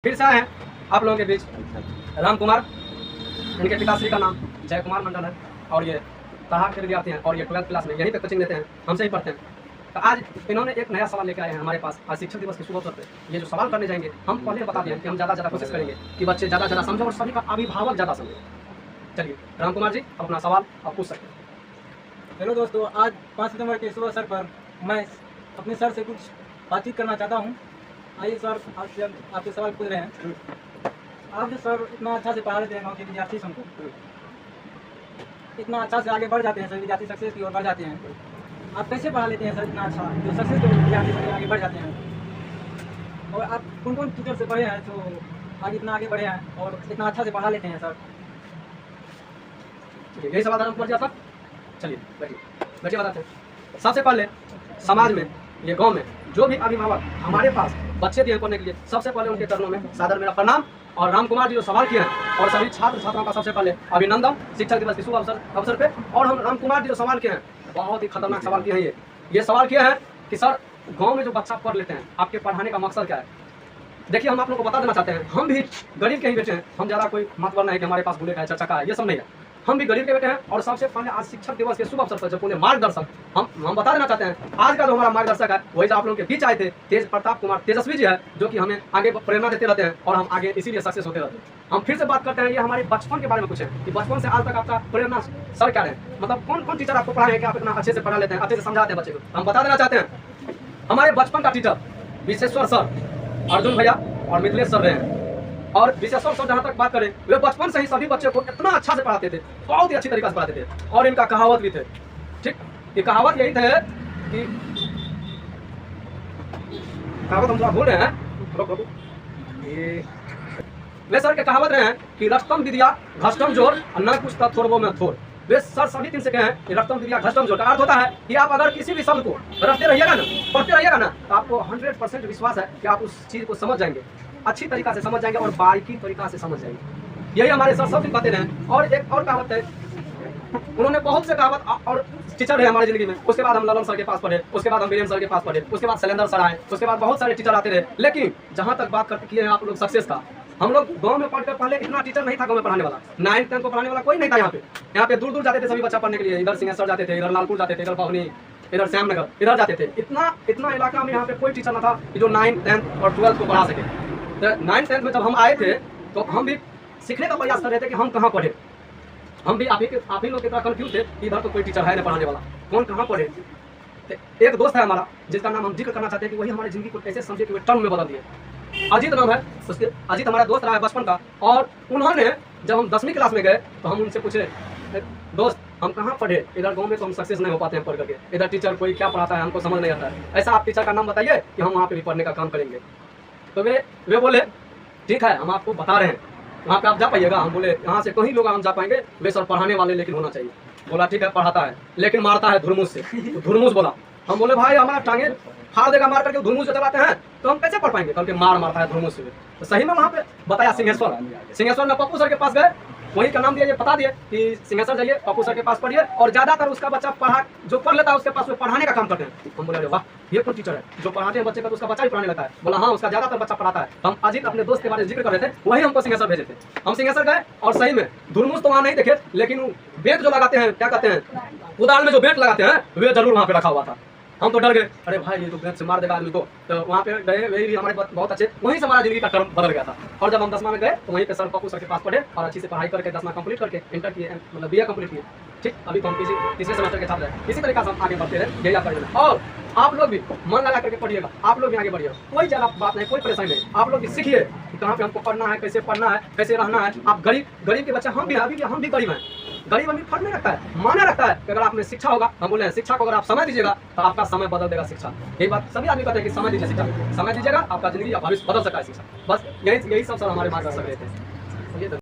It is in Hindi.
फिर से आए हैं आप लोगों के बीच राम कुमार, इनके पिताश्री का नाम जय कुमार मंडल है और ये तहाक के विद्यार्थी हैं और ये 12th क्लास में यहीं पे कोचिंग लेते हैं, हमसे ही पढ़ते हैं। तो आज इन्होंने एक नया सवाल लेकर आए हैं हमारे पास। आज शिक्षक दिवस के शुभ अवसर पे ये जो सवाल करने जाएंगे, हम पहले बता दें कि हम ज़्यादा कोशिश करेंगे कि बच्चे ज़्यादा समझो और सभी का अभिभावक ज़्यादा समझे। चलिए राम कुमार जी, अपना सवाल आप पूछ सकते हैं। हेलो दोस्तों, आज 5 सितंबर के शुभ अवसर पर मैं अपने सर से कुछ बातचीत करना चाहता हूँ। आइए सर, आपसे आपके सवाल पूछ रहे हैं। आप जो सर इतना अच्छा से पढ़ा लेते हैं गाँव के विद्यार्थी सबको, इतना अच्छा से आगे बढ़ जाते हैं, सर विद्यार्थी सक्सेस की ओर बढ़ जाते हैं। आप कैसे पढ़ा लेते हैं सर इतना अच्छा, जो सक्सेस के विद्यार्थी सब आगे बढ़ जाते हैं? और आप कौन कौन टीचर से पढ़े हैं जो आगे इतना आगे बढ़े हैं और इतना अच्छा से पढ़ा लेते हैं सर? यही सवाल राम कुमार जी आपका। चलिए बैठिए बताते हैं। सबसे पहले समाज में, ये गांव में जो भी अभिभावक हमारे पास बच्चे दिए पढ़ने के लिए, सबसे पहले उनके चरणों में सादर मेरा प्रणाम। और राम कुमार जी जो सवाल किए हैं और सभी छात्र छात्राओं का सबसे पहले अभिनंदन शिक्षक दिवस के शुभ अवसर पे। और हम राम कुमार जी जो सवाल किए हैं, बहुत ही खतरनाक सवाल किए हैं। ये सवाल किया है कि सर गाँव में जो बच्चा पढ़ लेते हैं, आपके पढ़ाने का मकसद क्या है? देखिए, हम आप लोग को बता देना चाहते हैं, हम भी गरीब के ही बेटे हैं। हम ज़्यादा कोई महत्व नहीं है कि हमारे पास बुलेट है, चर्चा का है, ये सब नहीं है। हम भी गरीब के बेटे हैं। और सबसे पहले आज शिक्षक दिवस के शुभ अवसर पर जो पूरे मार्गदर्शक हम बता देना चाहते हैं, आज का जो हमारा मार्गदर्शक है वही जो आप लोगों के बीच आए थे, तेज प्रताप कुमार तेजस्वी जी है, जो कि हमें आगे प्रेरणा देते रहते हैं और हम आगे इसीलिए सक्सेस होते रहते हैं। हम फिर से बात करते हैं, ये हमारे बचपन के बारे में पूछें कि बचपन से आज तक आपका प्रेरणा सर क्या है, मतलब कौन कौन टीचर आपको पढ़ाए हैं कि आप इतना अच्छे से पढ़ा लेते हैं, अच्छे से समझाते हैं बच्चे को। हम बता देना चाहते हैं, हमारे बचपन का टीचर विश्वेश्वर सर, अर्जुन भैया और मिथिलेश सर रहे हैं। और विशेषकर सर जहाँ तक बात करें, वे बचपन से ही सभी बच्चे को इतना अच्छा से पढ़ाते थे, बहुत ही अच्छी तरीके से पढ़ाते थे। और इनका कहावत भी थे, ठीक, ये कहावत यही थे कि कहावत हम थोड़ा भूल रहे हैं, ये वे सर के कहावत रहे हैं कि रक्तम विद्या घष्टम जोर न कुछ थोड़बो में थोड़। वे सर सभी दिन से कहे हैं कि रक्तम विद्या घष्टम जोर का अर्थ होता है कि आप अगर किसी भी शब्द को रखते रहिएगा ना, पढ़ते रहिएगा ना, तो आपको 100% विश्वास है कि आप उस चीज़ को समझ जाएंगे, अच्छी तरीका से समझ जाएंगे और बारीकी तरीका से समझ जाएंगे। यही हमारे सर सब दिन कहते हैं। और एक और कहावत है, उन्होंने बहुत से कहावत और टीचर है हमारी जिंदगी में। उसके बाद हम ललन सर के पास पढ़े, उसके बाद हम वीरेंद्र सर के पास पढ़े, उसके बाद शैलेंद्र सर आए, उसके बाद बहुत सारे टीचर आते रहे। लेकिन जहाँ तक बात करते किए हैं आप लोग सक्सेस का, हम लोग गांव में पढ़कर पहले इतना टीचर नहीं था गांव में पढ़ाने वाला, 9th 10th को पढ़ाने वाला कोई नहीं था। यहाँ पे दूर दूर जाते थे सभी बच्चा पढ़ने के लिए। इधर सिंहेश्वर जाते थे, इधर लालपुर जाते थे, इधर पवनी, इधर श्यामनगर, इधर जाते थे। इतना इलाका में यहाँ पे कोई टीचर न था कि जो 9th 10th और 12th को पढ़ा सके। तो 9th 10th में जब हम आए थे तो हम भी सीखने का प्रयास कर रहे थे कि हम कहाँ पढ़े। हम भी आप ही लोग की तरह कन्फ्यूज थे कि इधर तो कोई टीचर है नहीं पढ़ाने वाला, कौन कहाँ पढ़े। तो एक दोस्त है हमारा जिसका नाम हम जिक्र करना चाहते हैं कि वही हमारी जिंदगी को कैसे समझे कि वे टर्म में बदल दिए। अजीत नाम है उसके, अजीत हमारा दोस्त रहा है बचपन का। और उन्होंने जब हम 10वीं क्लास में गए तो हम उनसे पूछे, दोस्त हम कहाँ पढ़े, इधर गांव में तो हम सक्सेस नहीं हो पाते हैं पढ़ करके, इधर टीचर कोई क्या पढ़ाता है हमको समझ नहीं आता है, ऐसा आप टीचर का नाम बताइए कि हम वहाँ पे भी पढ़ने का काम करेंगे। तो वे बोले ठीक है, हम आपको बता रहे हैं, वहाँ पे आप जा पाइएगा। हम बोले यहाँ से कहीं लोग हम जा पाएंगे, वे सर पढ़ाने वाले लेकिन होना चाहिए। बोला ठीक है, पढ़ाता है लेकिन मारता है धुरमुस से। तो धुरमुस बोला, हम बोले भाई हमारा टांगे फाड़ देगा मार करके, धुरमुस से चलाते हैं तो हम कैसे पढ़ पाएंगे, करके मारता है धुरमुस से। तो सही में वहाँ पे बताया सिंहेश्वर में पप्पू सर के पास गए, वही का नाम दिया, ये बता दिए कि सिंहेश्वर जाइए, पप्पू सर के पास पढ़िए। और ज्यादातर उसका बच्चा जो पढ़ लेता है उसके पास वो पढ़ाने का काम करते हैं। हम बोले अरे वाह, ये कौन टीचर है जो पढ़ाते हैं बच्चे का, तो उसका बच्चा ही पढ़ाने लगता है। बोला हाँ, उसका ज्यादातर बच्चा पढ़ाता है। हम अजीत अपने दोस्त के बारे में जिक्र कर रहे थे, वही हमको सिंहेश्वर भेजे थे। हम सिंहेश्वर गए और सही में धुरमुस तो वहाँ नहीं देखे, लेकिन बेट जो लगाते हैं, क्या कहते हैं, कुदाल में जो बेट लगाते हैं, वे जरूर वहाँ पे रखा हुआ था। हम तो डर गए, अरे भाई ये तो बेट से मार देगा आदमी को। तो वहाँ पे गए, वही भी हमारे बहुत अच्छे, वहीं से हमारा जिंदगी का टर्म बदल गया था। और जब हम 10वां में गए तो वहीं पे सर पप्पू सर के पास पढ़े और अच्छी से पढ़ाई करके 10वां कंप्लीट करके इंटर किए, मतलब BA कंप्लीट किए। ठीक, अभी तो हम तीसरे सेमेस्टर के छात्र हैं। इसी तरीके से हम आगे बढ़ते रहे, यही आप करिएगा। और आप लोग भी मन लगा करके पढ़िएगा, आप लोग भी आगे बढ़िएगा, कोई ज़्यादा बात नहीं, कोई परेशानी नहीं। आप लोग भी सीखिए कि कहाँ पे हमको पढ़ना है, कैसे पढ़ना है, कैसे रहना है। आप गरीब के बच्चे, हम भी गरीब हैं। गरीब अमीर फर्क नहीं रखता है, माने रखता है कि अगर आपने शिक्षा होगा, हम बोले हैं शिक्षा को अगर आप समय दीजिएगा तो आपका समय बदल देगा शिक्षा। यही बात सभी आदमी कहते हैं कि समय दीजिए शिक्षा, समय दीजिएगा आपका जिंदगी, भविष्य बदल सकता है शिक्षा। बस यही सब सर हमारे मार्गदर्शक रहते हैं।